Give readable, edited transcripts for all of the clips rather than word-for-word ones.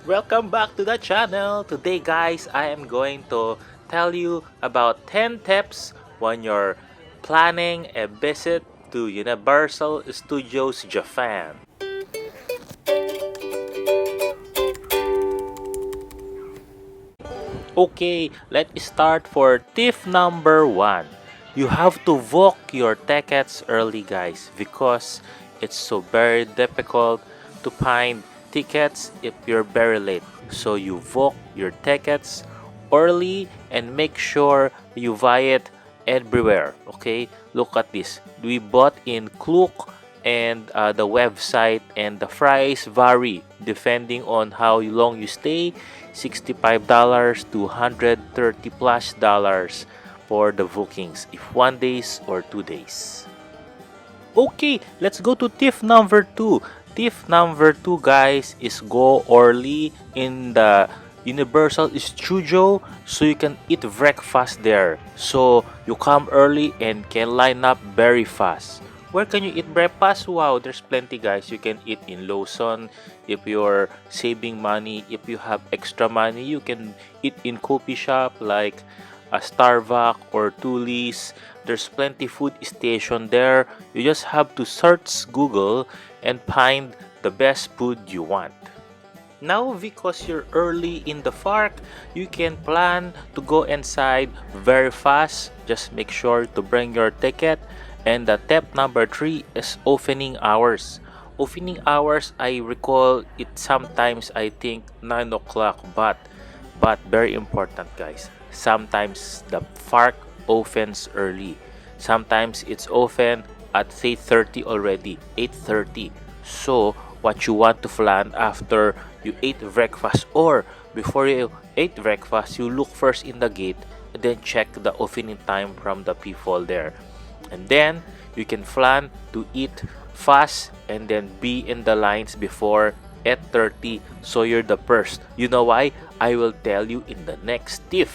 Welcome back to the channel. Today guys, I am going to tell you about 10 tips when you're planning a visit to Universal Studios Japan. Okay, let's start for tip number 1. You have to book your tickets early guys because it's so very difficult to find tickets if you're very late. So you book your tickets early and make sure you buy it everywhere. Okay, look at this. We bought in Klook and the website, and the price vary depending on how long you stay. $65 to $130 plus dollars for the bookings if 1 days or 2 days. Okay, let's go to tip number 2. Tip number 2 guys is go early in the Universal Studio so you can eat breakfast there. So you come early and can line up very fast. Where can you eat breakfast? Wow, there's plenty guys. You can eat in Lawson if you're saving money. If you have extra money, you can eat in coffee shop like a Starbucks or Tulis. There's plenty food station there. You just have to search Google and find the best food you want. Now, because you're early in the park, you can plan to go inside very fast. Just make sure to bring your ticket. And the tip number 3 is opening hours. Opening hours, I recall it sometimes I think 9 o'clock, but very important guys. Sometimes the park opens early. Sometimes it's open at 8:30 already, 8:30. So what you want to plan after you ate breakfast or before you ate breakfast, you look first in the gate and then check the opening time from the people there. And then you can plan to eat fast and then be in the lines before 8:30 so you're the first. You know why? I will tell you in the next tip.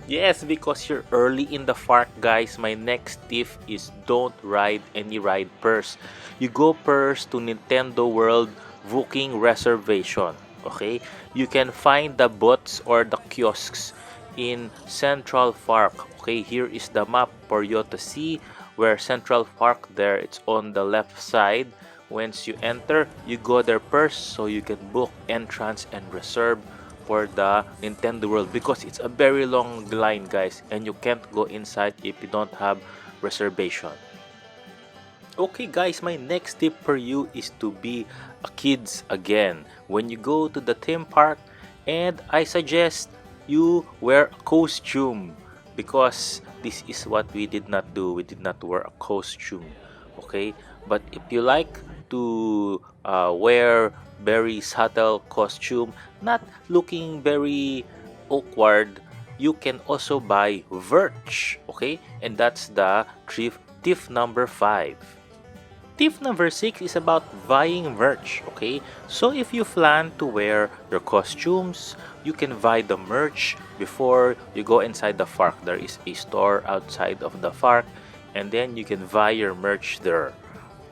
Yes, because you're early in the park guys, my next tip is don't ride any ride first. You go first to Nintendo World booking reservation. Okay? You can find the booths or the kiosks in Central Park. Okay, here is the map for you to see where Central Park there. It's on the left side. Once you enter, you go there first so you can book entrance and reserve for the Nintendo World because it's a very long line guys and you can't go inside if you don't have reservation. Okay guys, my next tip for you is to be a kids again when you go to the theme park, and I suggest you wear a costume because this is what we did not do. We did not wear a costume. Okay, but if you like to wear very subtle costume, not looking very awkward, you can also buy merch. Okay, and that's the tip number 5. Tip number 6 is about buying merch, okay? So if you plan to wear your costumes, you can buy the merch before you go inside the park. There is a store outside of the park and then you can buy your merch there.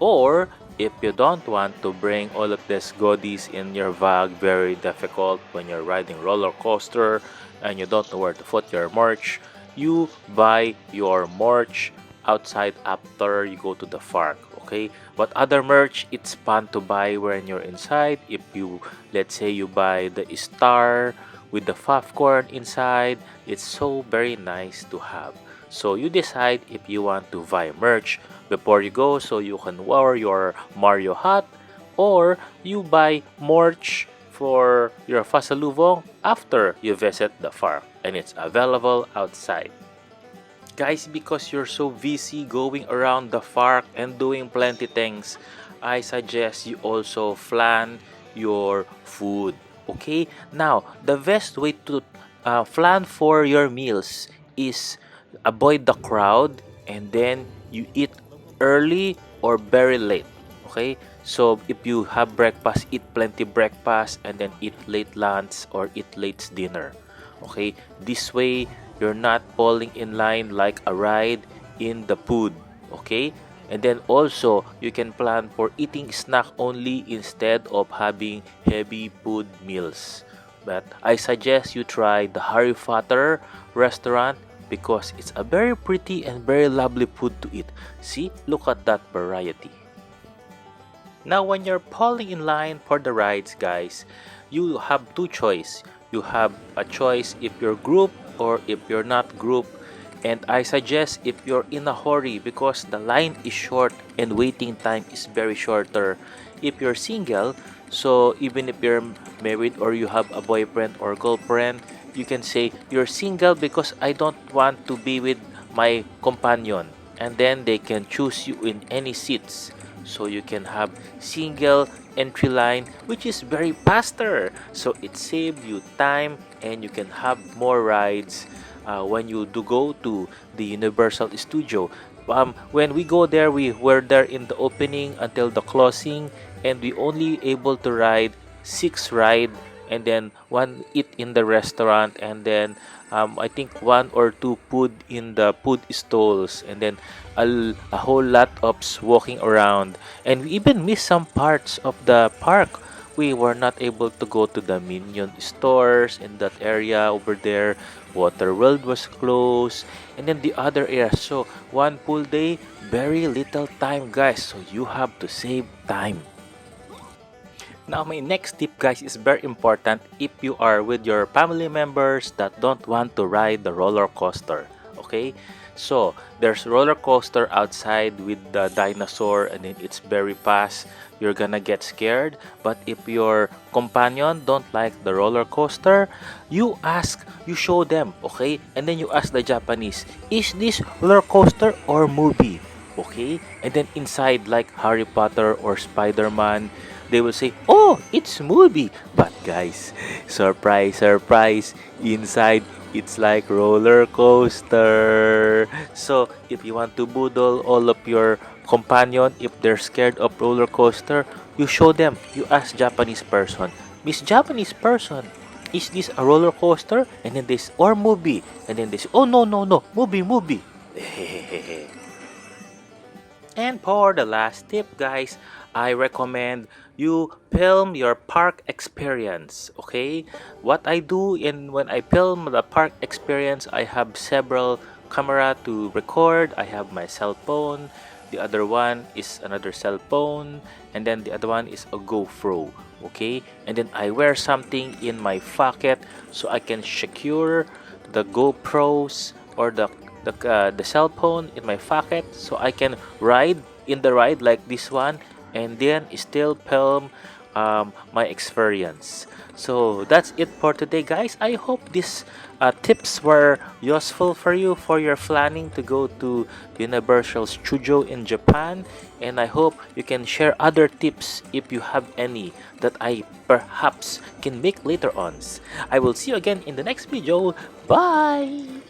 Or if you don't want to bring all of these goodies in your bag, very difficult when you're riding roller coaster and you don't know where to put your merch, you buy your merch outside after you go to the park. Okay, but other merch, it's fun to buy when you're inside. If you, let's say you buy the star with the popcorn inside, it's so very nice to have. So you decide if you want to buy merch before you go so you can wear your Mario hat, or you buy merch for your pasalubong after you visit the park and it's available outside. Guys, because you're so busy going around the park and doing plenty things, I suggest you also plan your food. Okay? Now, the best way to plan for your meals is avoid the crowd and then you eat early or very late. Okay? So, if you have breakfast, eat plenty breakfast and then eat late lunch or eat late dinner. Okay? This way, you're not falling in line like a ride in the food. Okay, And then also you can plan for eating snack only instead of having heavy food meals. But I suggest you try the Harry Potter restaurant because it's a very pretty and very lovely food to eat. See, look at that variety. Now, when you're falling in line for the rides, guys, you have two choice. You have a choice if you're group or if you're not group. And I suggest if you're in a hurry because the line is short and waiting time is very shorter. If you're single, so even if you're married or you have a boyfriend or girlfriend, you can say you're single because I don't want to be with my companion. And then they can choose you in any seats. So you can have single entry line which is very faster, so it saves you time and you can have more rides when you do go to the Universal Studio. When we go there, we were there in the opening until the closing, and we only able to ride 6 ride, and then one eat in the restaurant, and then I think 1 or 2 food in the food stalls, and then a whole lot of walking around, and we even missed some parts of the park. We were not able to go to the Minion stores in that area over there. Water World was closed, and then the other area. So one full day, very little time, guys. So you have to save time. Now, my next tip, guys, is very important if you are with your family members that don't want to ride the roller coaster. Okay, so there's roller coaster outside with the dinosaur, and then it's very fast. You're gonna get scared. But if your companion don't like the roller coaster, you show them, okay, and then you ask the Japanese, is this roller coaster or movie? Okay, and then inside, like Harry Potter or Spider-Man, they will say, "Oh, it's movie." But guys, surprise, surprise, inside it's like roller coaster. So if you want to boodle all of your companion, if they're scared of roller coaster, you show them. You ask Japanese person, "Miss Japanese person, is this a roller coaster?" And then this or movie, and then this, "Oh no, no, no, movie, movie." And for the last tip, guys, I recommend you film your park experience. Okay, what I do in when I film the park experience, I have several camera to record. I have my cell phone, the other one is another cell phone, and then the other one is a GoPro. Okay, and then I wear something in my pocket so I can secure the GoPros or the cell phone in my pocket so I can ride in the ride like this one, and then still film my experience. So that's it for today, guys. I hope these tips were useful for you for your planning to go to Universal Studio in Japan, and I hope you can share other tips if you have any that I perhaps can make later on. I will see you again in the next video. Bye.